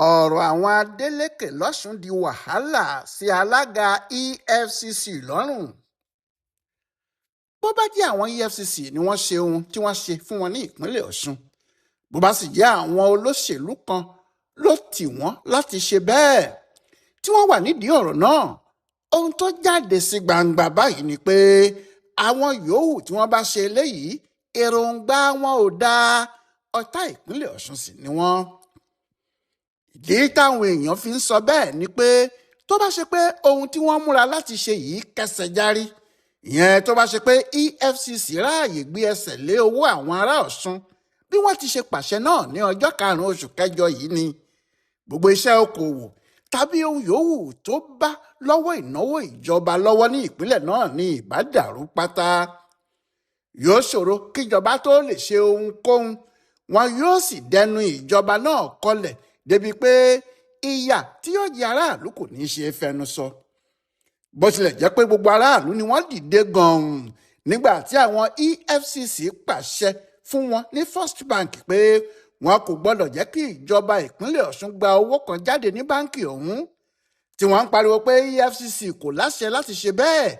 ọ̀rọ̀ àwọn Adeleke lọ́sùn di wàhálà sí alága Efcc lọ́rùn. bó bá jẹ́ àwọn Efcc ni wọ́n ṣe ohun tí wọ́n ṣe fún wọn ní ìpínlẹ̀ Ọ̀ṣun, bó bá sì jẹ́ àwọn olóṣèlú kan ló tì wọ́n láti ṣe bẹ́ẹ̀ tí wọ́n wà nídìí ọ̀rọ̀ náà, ohun tó jáde sí gbangba báyìí ni pé àwọn yòówù tí wọ́n bá ṣe eléyìí èròǹgbà wọn ò dáa, ọ̀tá ìpínlẹ̀ Ọ̀ṣun sì ni wọ́n. ìdí táwọn èèyàn fi ń sọ bẹ́ẹ̀ ni pé tó bá ṣe pé ohun tí wọ́n múra láti ṣe yìí kẹsẹ̀ járí, ìyẹn tó bá ṣe pé Efcc ráàyè gbé ẹsẹ̀ lé owó àwọn ará Ọ̀ṣun bí wọ́n ti ṣe pàṣẹ náà ní ọjọ́ 5 oṣù kẹjọ yìí ni, gbogbo iṣẹ́ okòwò tàbí ohun yòówù tó bá lọ́wọ́ ìnáwó ìjọba lọ́wọ́ ní ìpínlẹ̀ náà ní ìbá dàrú pátá. yóò ṣòro kíjọba tó lè ṣe ohunkóhun, wọn yóò sì dẹnu ìjọba náà kọlẹ̀ débi pé ìyà tí yóò jẹ aráàlú kò ní í ṣe fẹnu sọ. bó tilẹ̀ jẹ́ pé gbogbo aráàlú ni wọ́n dìde gan-an nígbà tí àwọn Efcc pàṣẹ fún wọn ní First Bank pé wọn kò gbọ́dọ̀ jẹ́ kí ìjọba ìpínlẹ̀ Ọ̀ṣun gba owó kan jáde ní báǹkì ọ̀hún, tí wọ́n ń pariwo pé Efcc kò láṣẹ láti ṣe bẹ́ẹ̀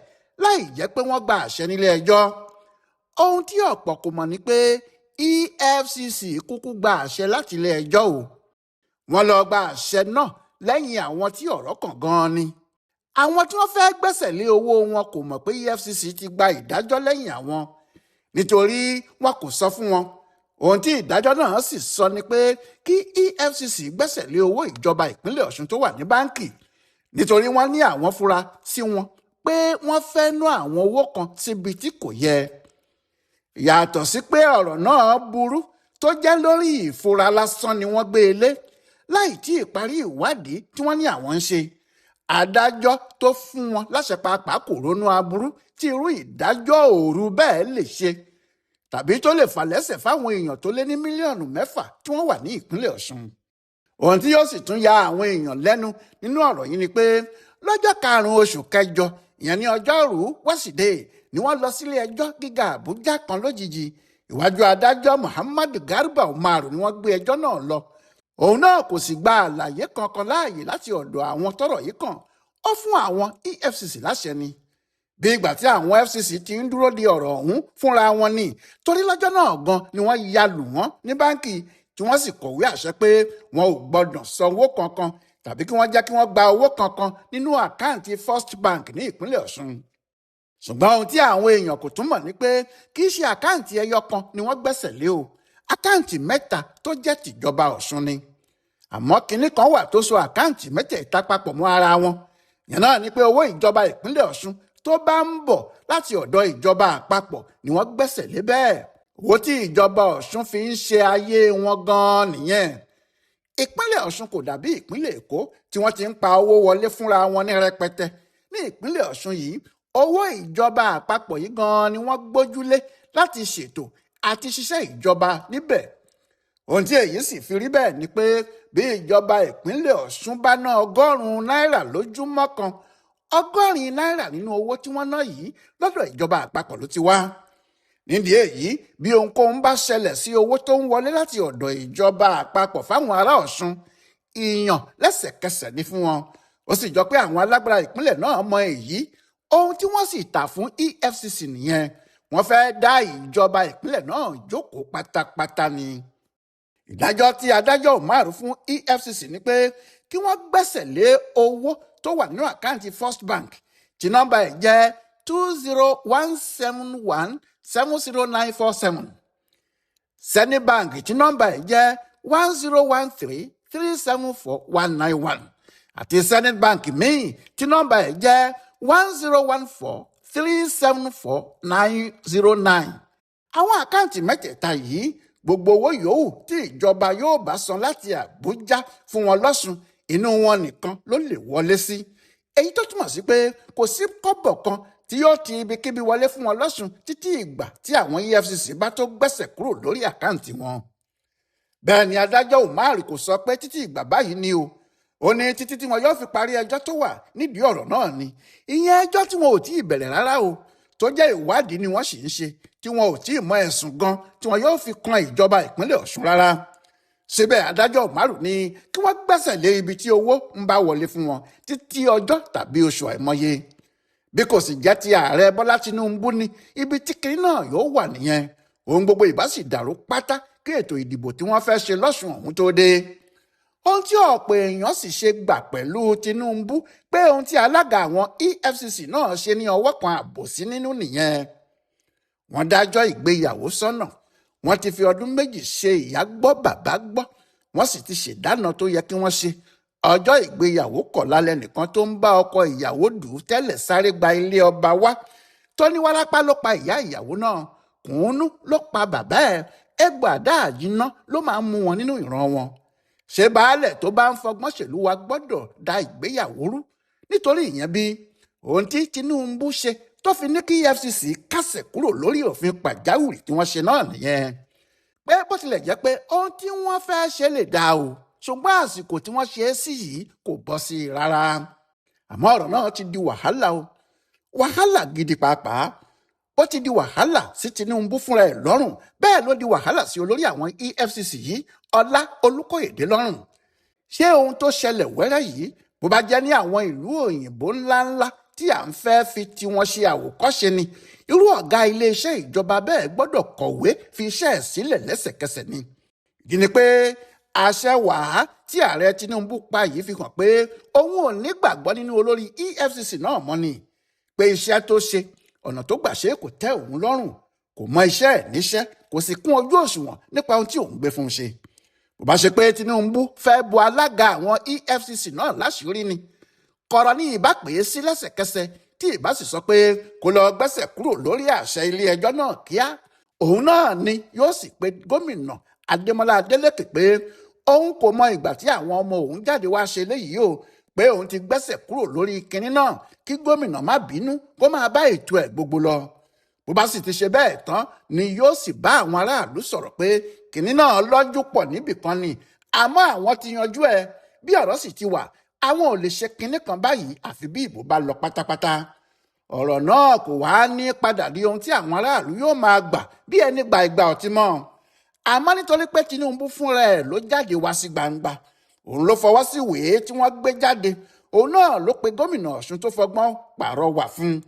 láì jẹ́ pé wọ́n gba àṣẹ nílé ẹjọ́. ohun tí ọ̀pọ̀ kò mọ̀ ni pé Efcc kúkú gba àṣẹ láti ilé ẹjọ́ o. wọ́n lọ gba àṣẹ náà lẹ́yìn àwọn tí ọ̀rọ̀ kàn gan-an ni. àwọn tí wọ́n fẹ́ gbẹ́sẹ̀ lé owó wọn kò mọ̀ pé Efcc ti gba ìdájọ́ lẹ́yìn àwọn, nítorí wọn kò sọ fún wọn. ohun tí ìdájọ́ náà sì sọ ni pé kí Efcc gbẹ́sẹ̀ lé owó ìjọba ìpínlẹ̀ Ọ̀ṣun tó wà ní báǹkì, nítorí wọ́n ní àwọn fura sí wọn pé wọ́n fẹ́ ná àwọn owó kan síbi tí kò yẹ. yàtọ̀ sí pé ọ̀rọ̀ náà burú tó jẹ́ lórí ìfura lásán ni wọ́n gbé e lé láì tí ì parí ìwádìí tí wọ́n ní àwọn ń ṣe. adájọ́ tó fún wọn láṣẹ pàápàá kò ronú aburú tí irú ìdájọ́ òru bẹ́ẹ̀ lè ṣe, tàbí tó lè fà lẹ́sẹ̀ fáwọn èèyàn tó lé ní mílíọ̀nù 6 tí wọ́n wà ní ìpínlẹ̀ Ọ̀ṣun. ohun tí yóò sì tún ya àwọn èèyàn lẹ́nu nínú ọ̀rọ̀ yìí ni pé lọ́jọ́ 5 oṣù kẹjọ, ìyẹn ní ọjọ́rùú wẹ́sídẹ̀ẹ́, ni wọ́n lọ sílé ẹjọ́ gíga Àbújá kan lójijì. ìwájú adájọ́ Muhammadu Garba Umaru ni wọ́n gbé ẹjọ́ náà lọ. òun náà kò sì gba àlàyé kankan láàyè láti ọ̀dọ̀ àwọn tọ́rọ̀ yìí kàn. ó fún àwọn Efcc láṣẹ ni, bí ìgbà tí àwọn Efcc ti ń dúró de ọ̀rọ̀ ọ̀hún fúnra wọn ni, torí lọ́jọ́ náà gan ni wọ́n ya lù wọ́n ní báǹkì tí wọ́n sì kọ̀wé àṣẹ pé wọn ò gbọ́dọ̀ sanwó kankan tàbí kí wọ́n jẹ́ kí wọ́n gba owó kankan nínú àkáǹtì First Bank ní ìpínlẹ̀ Ọ̀ṣun. ṣùgbọ́n ohun tí àwọn èèyàn kò tún mọ̀ ni pé kì í ṣe àkáǹtì ẹyọ kan ni wọ́n gbẹ́sẹ̀ lé o, àkáǹtì 3 tó jẹ́ tìjọba Ọ̀ṣun ni. àmọ́ kinní kan wà tó so àkáǹtì mẹ́tẹ̀ẹ̀ta papọ̀ mọ́ ara wọn. ìyẹn náà ni pé owó ìjọba ìpínlẹ̀ Ọ̀ṣun tó bá ń bọ̀ láti ọ̀dọ̀ ìjọba àpapọ̀ ni wọ́n gbẹ́sẹ̀ lé bẹ́ẹ̀. owó tí ìjọba Ọ̀ṣun fi ń ṣe ayé wọn gan-an nìyẹn. ìpínlẹ̀ Ọ̀ṣun kò dàbí ìpínlẹ̀ Èkó tí wọ́n ti ń pa owó wọlé fúnra wọn ní rẹpẹtẹ. ní ìpínlẹ̀ Ọ̀ṣun yìí, owó ìjọba àpapọ̀ yìí gan-an ni wọ́n gbójúlé láti ṣètò àti ṣiṣẹ́ ìjọba níbẹ̀. ohun tí èyí sì fi rí bẹ́ẹ̀ ni pé bí ìjọba ìpínlẹ̀ Ọ̀ṣun bá ná 100 náírà lójúmọ́ kan, 100 náírà nínú owó tí wọ́n ná yìí lọ́dọ̀ ìjọba àpapọ̀ ló ti wá. nídìí èyí, bí ohunkóhun bá ṣẹlẹ̀ sí owó tó ń wọlé láti ọ̀dọ̀ ìjọba àpapọ̀ fáwọn ará Ọ̀ṣun, ìyàn lẹ́sẹ̀kẹsẹ̀ ní fún wọn. ó sì jọ pé àwọn alágbára ìpínlẹ̀ náà mọ èyí, ohun tí wọ́n sì tà fún Efcc nìyẹn. wọ́n fẹ́ dá ìjọba ìpínlẹ̀ náà jókòó pátápátá ni. ìdájọ́ tí adájọ́ Umaru fún Efcc ni pé kí wọ́n gbẹ́sẹ̀ lé owó tó wà nínú àkáǹtì First Bank tí nọ́mbà ẹ̀ jẹ́ 20171700947, Zenith Bank tí nọ́mbà ẹ̀ jẹ́ 1013374191, àti Zenith Bank míì tí nọ́mbà ẹ̀ jẹ́ 1014374909. àwọn àkáǹtì mẹ́tẹ̀ẹ̀ta yìí, gbogbo owó yòówù tí ìjọba yóò bá san láti Àbújá fún wọn lọ́sùn, inú wọn nìkan ló lè wọlé sí. èyí tó túmọ̀ sí pé kò sí kọ́bọ̀ kan tí yóò ti ibikíbi wọlé fún wọn lọ́sùn títí ìgbà tí àwọn Efcc bá tó gbẹ́sẹ̀ kúrò lórí àkáǹtì wọn. bẹ́ẹ̀ ni adájọ́ Umaru kò sọ pé títí ìgbà báyìí ni o. ó ní títí tí wọn yóò fi parí ẹjọ́ tó wà nídìí ọ̀rọ̀ náà ni. ìyẹn ẹjọ́ tí wọn ò tí ì bẹ̀rẹ̀ rárá o, tó jẹ́ ìwádìí ni wọ́n sì ń ṣe, tí wọn ò tí ì mọ ẹ̀sùn gan tí wọn yóò fi kan ìjọba ìpínlẹ̀ Ọ̀ṣun rárá. síbẹ̀ adájọ́ Umaru ní kí wọ́n gbẹ́sẹ̀ lé ibi tí owó ń bá wọlé fún wọn títí ọjọ́ tàbí oṣù àìmọye. Bí kò sì jẹ́ ti ààrẹ Bọ́lá Tinubu ní ibi tí kiri náà yóò wà nìyẹn, ohun gbogbo ìbá sì dàrú pátá kí ètò ìdìbò tí wọ́n fẹ́ ṣe lọ́sùn ọ̀hún tó dé. Ohun tí ọ̀pọ̀ èèyàn sì ṣe gbà pẹ̀lú Tinubu pé ohun tí alága àwọn Efcc náà ṣe ní ọwọ́ kan àbòsí nínú nìyẹn. Wọ́n dájọ́ ìgbéyàwó sọ́nà, wọ́n ti fi ọdún méjì ṣe ìyá gbọ́ bàbá gbọ́, wọ́n sì ti ṣèdáná tó yẹ kí wọ́n ṣe. Ọjọ́ ìgbéyàwó kọ̀ lálẹ́ nìkan tó ń bá ọkọ ìyàwó dù ú tẹ́lẹ̀ sáré gba ilé ọba wá, tó ní wárápá ló pa ìyá ìyàwó náà, kùnúnú ló pa bàbá ẹ̀, egbò àdá àjínná ló máa ń mú wọn nínú ìran wọn. Ṣé baálẹ̀ tó bá ń fọgbọ́n ṣèlú wa gbọ́dọ̀ da ìgbéyàwó rú nítorí ìyẹn bí ohun tí Tinubu ṣe tó fi ní kí Efcc kásẹ̀ kúrò lórí òfin pàjáwìrì tí wọ́n ṣe náà nìyẹn. Pé bó tilẹ̀ jẹ́ pé ohun tí wọ́n fẹ́ ṣe lè dá o, ṣùgbọ́n àsìkò tí wọ́n ṣe é sí yìí kò bọ́ sí i rárá. Àmọ́ ọ̀rọ̀ náà ti di wàhálà o, wàhálà gidi pàápàá. Ó ti di wàhálà sí Tinubu fúnra ẹ̀ lọ́rùn, bẹ́ẹ̀ ló di wàhálà sí olórí àwọn Efcc yìí, Ọlá Olúkóyèdé lọ́rùn. Ṣé ohun tó ṣẹlẹ̀ wẹ́rẹ́ yìí bó bá jẹ́ ní àwọn ìlú òyìnbó ńláńlá tí à ń fẹ́ fi tiwọn ṣe àwòkọ́ṣe ni, irú ọ̀gá iléeṣẹ́ ìjọba bẹ́ẹ̀ gbọ́dọ̀ kọ̀wé fi iṣẹ́ ẹ̀ sílẹ̀ lẹ́sẹ̀kẹsẹ̀ ni. Ìdí ni pé àṣẹ wàá tí ààrẹ Tinubu pa yìí fi hàn pé òun ò ní gbàgbọ́ nínú olórí Efcc náà mọ́ ni, pé iṣẹ́ tó ṣe, ọ̀nà tó gbà ṣe kò tẹ́ òun lọ́rùn, kò mọ iṣẹ́ ẹ̀ níṣẹ́, kò sì kún ojú òṣùwọ̀n nípa ohun tí òun gbé fún un ṣe. Bó bá ṣe pé Tinubu fẹ́ bu alága àwọn Efcc náà láṣìírí ni, kọ̀rọ̀ ní ìbá pè é sí lẹ́sẹ̀kẹsẹ̀ tí ìbá sì sọ pé kó lọ gbẹ́sẹ̀ kúrò lórí àṣẹ ilé ẹjọ́ náà kíá. Òun náà ni yóò sì pe gómìnà Adémọ́lá Adeleke pé òun kò mọ ìgbà tí àwọn ọmọ òun jáde wá ṣe léyìí o, pé òun ti gbẹ́sẹ̀ kúrò lórí kinní náà kí gómìnà má bínú kó máa bá ètò ẹ̀ gbogbo lọ. Bó bá sì ti ṣe bẹ́ẹ̀ tán ni yóò sì bá àwọn aráàlú sọ̀rọ̀ pé kinní náà lọ́jú pọ̀ níbìkan ni, àmọ́ àwọn ti yanjú ẹ̀, bí ọ̀rọ̀ sì ti wà, àwọn ò lè ṣe kinní kan báyìí àfi bí ìbò bá lọ pátápátá. Ọ̀rọ̀ náà kò wá ní padà di ohun tí àwọn aráàlú yóò máa gbà bí ẹni gba ìgbà ọtí mọ́. Àmọ́ nítorí pé Tinubu fúnra ẹ̀ ló jáde wá sí gbangba, òun ló fọwọ́ sí ìwé tí wọ́n gbé jáde, òun náà ló pe gómìnà Ọ̀ṣun tó fọgbọ́n pàrọwà fún un.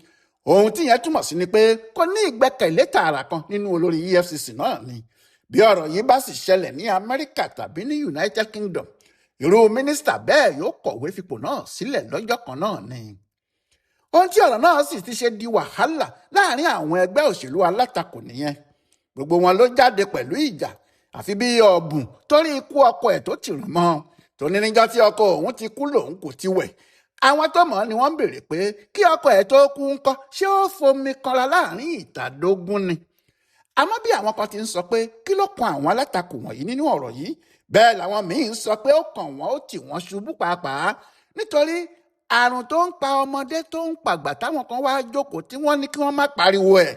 Ohun tí yẹn túmọ̀ sí ni pé kò ní ìgbẹ́kẹ̀lé tààrà kan nínú olórí Efcc náà ni. Bí ọ̀rọ̀ yìí bá sì ṣẹlẹ̀ ní Amẹ́ríkà tàbí ní United Kingdom, irú mínísítà bẹ́ẹ̀ yóò kọ̀wé fipò náà sílẹ̀ lọ́jọ́ kan náà ni. Ohun tí ọ̀rọ̀ náà sì ti ṣe di wàhálà láàrin àwọn ẹgbẹ́ òṣèlú alátakò nìyẹn. Gbogbo wọn ló jáde pẹ̀lú ìjà, àfi bí ọ̀bùn torí ikú ọkọ ẹ̀ tó ti rùn mọ́, tó ní níjọ́ tí ọkọ òun ti kú lòun kò ti wẹ̀. Àwọn tó mọ̀ ni wọ́n ń béèrè pé kí ọkọ ẹ̀ tó kú ńkọ́, ṣé ó fomi kanra láàrin ìtàdógún ni. Àmọ́ bí àwọn kan ti ń sọ pé kí ló kan àwọn alátakò wọ̀nyí nínú ọ̀rọ̀ yìí, bẹ́ẹ̀ làwọn míì ń sọ pé ó kàn wọ́n ó tì wọ́n ṣubú pàápàá, nítorí àrùn tó ń pa ọmọdé tó ń pàgbà táwọn kan wá jókòó tí wọ́n ní kí wọ́n má pariwo ẹ̀,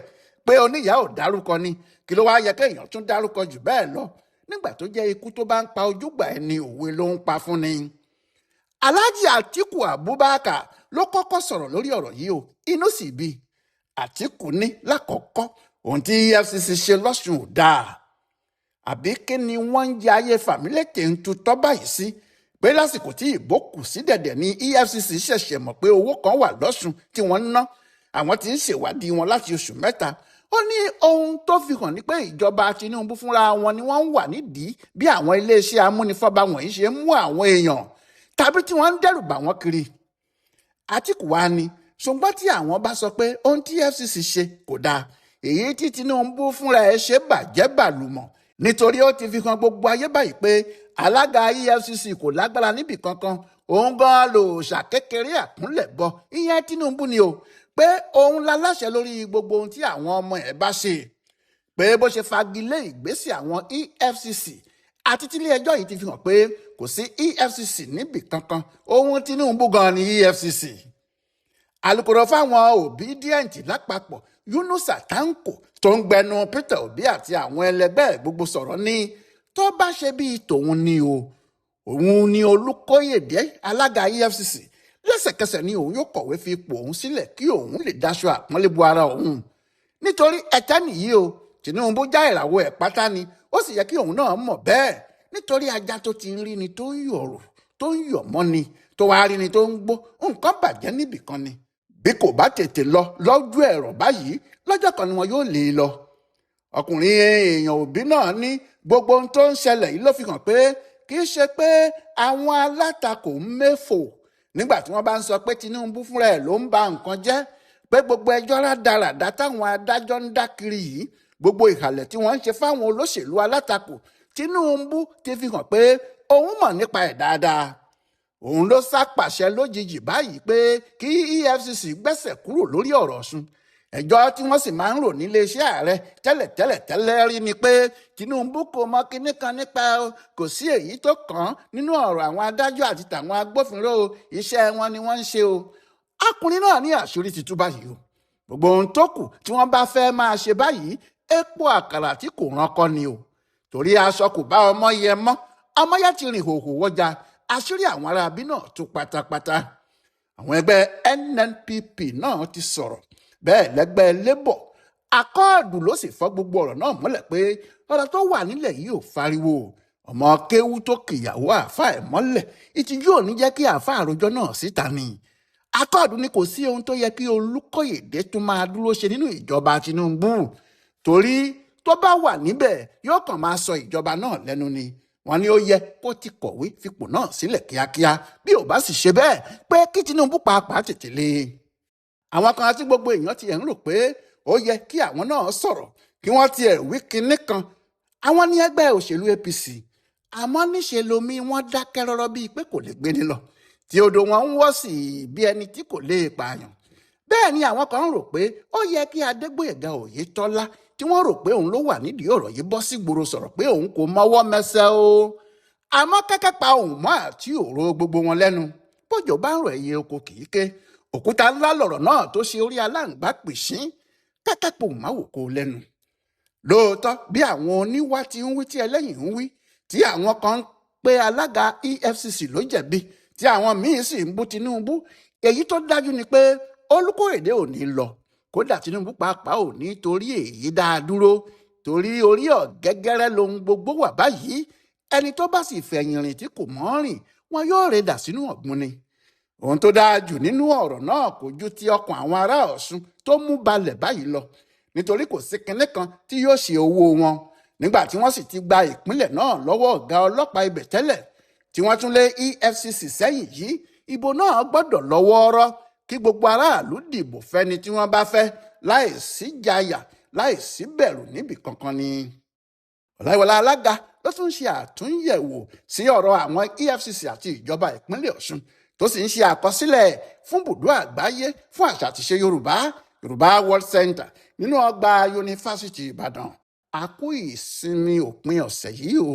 pé oníyàá ò dárúkọ ni, kí ló wá yẹ kéèyàn tún dárúkọ jù bẹ́ẹ̀ lọ nígbà tó jẹ́ ikú tó bá ń pa ojúgbà ẹni òwe ló ń pa fún ni. Alhaji Atiku Abubakar ló kọ́kọ́ sọ̀rọ̀ lórí ọ̀rọ̀ yìí o, inú sì bí. Atiku ní lákọ̀ọ́kọ́ ohun tí Efcc ṣe lọ́sùn ò dáa, àbí kí ni wọ́n ń jẹ ayé fàmílétè ń tutọ́ báyìí sí, pé lásìkò tí ìbò kù sí dẹ̀dẹ̀ ní Efcc ṣẹ̀ṣẹ̀ mọ̀ pé owó kan wà lọ́sùn tí wọ́n ń ná, àwọn tí ń ṣèwádìí wọn láti oṣù mẹ́ta. Ó ní ohun tó fi hàn ní pé ìjọba Tinubu fúnra wọn ni wọ́n ń wà nídìí bí àwọn iléeṣẹ́ amúnifọ́ba wọ̀nyí ṣe ń mú àwọn èèyàn tàbí tí wọ́n ń dẹ́rù bà wọ́n kiri. Atiku wá ní ṣùgbọ́n tí àwọn bá sọ pé ohun tí Efcc ṣe kò dáa, èyí tí Tinubu fúnra ẹ̀ ṣe bàjẹ́ bàlùmọ̀, nítorí ó ti fi hàn gbogbo ayé báyìí pé alága Efcc kò lágbára níbì kankan, òun gan lòòṣà kékeré àkúnlẹ̀bọ, ìyẹn Tinubu ni o, pé òun láláṣẹ lórí gbogbo ohun tí àwọn ọmọ ẹ̀ bá ṣe, pé bó ṣe fagilé ìgbésẹ̀ àwọn Efcc àti tílé ẹjọ́ yìí ti fi hàn pé kò sí Efcc níbì kankan, ohun Tinubu gan ni Efcc. Alukoro fáwọn Obidient lápapọ̀ Yunusa Tanko tó ń gbẹnu Peter Obi àti àwọn ẹlẹgbẹ́ gbogbo sọ̀rọ̀ ní tó bá ṣe bíi tòun ni o, òun ni Olúkóyèdé alága Efcc, lẹ́sẹ̀kẹsẹ̀ ni òun yóò kọ̀wé fi ipò òun sílẹ̀ kí òun lè daṣọ àpọ́nlé bo ara òun, nítorí ẹ̀tẹ́ nìyí o, Tinubu já ìràwọ̀ ẹ̀ pátá ni, ó sì yẹ kí òun náà mọ̀ bẹ́ẹ̀, nítorí ajá tó ti ń rí ni tó ń yọ̀rọ̀ tó ń yọ̀ mọ́ ni tó wá rí ni tó ń gbó nǹkan bàjẹ́ níbìkan ni bí kò bá tètè lọ lójú ẹ̀rọ báyìí lọ́jọ́ kan ni wọn yóò lé e lọ. Ọkùnrin èèyàn òbí náà ní gbogbo ohun tó ń ṣẹlẹ̀ yìí ló fi hàn pé kì í ṣe pé àwọn alátakò ń méfò nígbà tí wọ́n bá ń sọ pé Tinubu fúnra ẹ̀ ló ń ba nǹkan jẹ́, pé gbogbo ẹjọ́ rádaràdá táwọn adájọ́ ń dá kiri yìí, gbogbo ìhàlẹ̀ tí wọ́n ń ṣe fáwọn olóṣèlú alátakò, Tinubu ti fi hàn pé òun mọ̀ nípa ẹ̀ dáadáa. Òun ló sá pàṣẹ lójijì báyìí pé kí EFCC gbẹ́sẹ̀ kúrò lórí ọ̀rọ̀ Ọ̀ṣun. Ẹjọ́ tí wọ́n sì máa ń rò níléeṣẹ́ ààrẹ tẹ́lẹ̀ rí ni pé Tinubu kò mọ kinní kan nípa kò sí èyí tó kàn án nínú ọ̀rọ̀ àwọn adájọ́ àti tàwọn agbófinró iṣẹ́ wọn ni wọ́n ń ṣe o. Ọkùnrin náà ní àṣírí ti tú báyìí o. Gbogbo ohun tó kù tí wọ́n bá fẹ́ máa ṣe báyìí epo àkàrà tí kò ránkọ́ ni o. Torí aṣọ kò bá ọmọ yẹ mọ́, ọmọ yẹ ti rìn hòhò wọjà, àṣírí àwọn aráabí náà tú pátápátá. Àwọn ẹgbẹ́ NNPP náà ti sọ̀rọ̀, bẹ́ẹ̀ lẹ́gbẹ́ Labour akọ́ọ̀dù ló sì fọ́ gbogbo ọ̀rọ̀ náà mọ́lẹ̀ pé ọ̀rọ̀ tó wà nílẹ̀ yìí ò fariwo. Ọmọ kéwú tó kìyàwó àáfàá ẹ̀ mọ́lẹ̀, ìtìjú ò ní jẹ́ kí àáfàá àròjọ náà síta ni. Akọ́ọ̀dù ni kò sí ohun tó yẹ kí Olúkóyèdé tún máa dúró ṣe nínú ìjọba Tinubu, torí tó bá wà níbẹ̀ yóò kàn máa sọ ìjọba náà lẹ́nu ni. Wọ́n ní ó yẹ kó ti kọ̀wé fipò náà sílẹ̀ kíákíá, bí ò bá sì ṣe bẹ́ẹ̀ pé kí Tinubu pàápàá tètè lé. Àwọn kan tí gbogbo èèyàn ti ẹ̀ ń rò pé ó yẹ kí àwọn náà sọ̀rọ̀ kí wọ́n ti ẹ̀ wí kinní kan, àwọn ní ẹgbẹ́ òṣèlú APC, àmọ́ níṣe lomi wọ́n dákẹ́ rọ́rọ́ bíi pé kò lè gbéni lọ, tí odò wọn ń wọ́ sí bí ẹni tí kò lè pààyàn. Bẹ́ẹ̀ ni àwọn kan rò pé ó yẹ kí Adégbóyèga Oyètọ́lá tí wọ́n rò pé òun ló wà nídìí ọ̀rọ̀ yìí bọ́ sí gbòòrò sọ̀rọ̀ pé òun kò mọwọ́ mẹsẹ̀ o. Àmọ́ kẹ́kẹ́ pa òun mọ́ àti òró gbogbo wọn lẹ́nu. Bójò bá ń rọ̀ ẹyẹ oko kì í ké. Òkúta ńlá lọ̀rọ̀ náà tó ṣe orí aláǹgbá pìṣín, kẹ́kẹ́ pò má wò kó lẹ́nu. Lóòótọ́ bí àwọn oníwá ti ń wí tí ẹlẹ́yìn ń wí, tí àwọn kan ń pe alága EFCC ló jẹ̀bi, tí àwọn míín sì ń bú Tinubu, èyí tó dájú ni pé Olúkóyèdé ò ní lọ. Kódà Tinubu pàápàá ò ní torí èyí dá a dúró, torí orí ọ̀gẹ́gẹ́rẹ́ lohun gbogbo wà báyìí. Ẹni tó bá sì fẹ̀yìn rìn tí kò mọ́ rìn, wọn yóò rẹ̀ dà sínú ọ̀gbun ni. Ohun tó dáa jù nínú ọ̀rọ̀ náà kò ju ti ọkàn àwọn ará Ọ̀ṣun tó mú balẹ̀ báyìí lọ, nítorí kò sí kinní kan tí yóò ṣe owó wọn. Nígbà tí wọ́n sì ti gba ìpínlẹ̀ náà lọ́wọ́ ọ̀gá ọlọ́pàá ibẹ̀ tẹ́lẹ̀, tí wọ́n tún lé EFCC sẹ́yìn yìí, ìbò náà gbọ́dọ̀ lọ́wọ́ọ́rọ́ kí gbogbo aráàlú dìbò fẹ́ni tí wọ́n bá fẹ́, láì sí jàyà, láì sí bẹ̀rù níbì kankan ni. Ọláyíwọlá Alága ló tún ṣe àtúnyẹ̀wò sí ọ̀rọ̀ àwọn EFCC àti ìjọba ìpínlẹ̀ Ọ̀ṣun, tó sì ń ṣe àkọsílẹ̀ fún bùdó àgbáyé fún àṣà àti ìṣe Yorùbá World Center nínú ọgbà Yunifásítì Ìbàdàn. A kú ìsinmi òpin ọ̀sẹ̀ yìí o.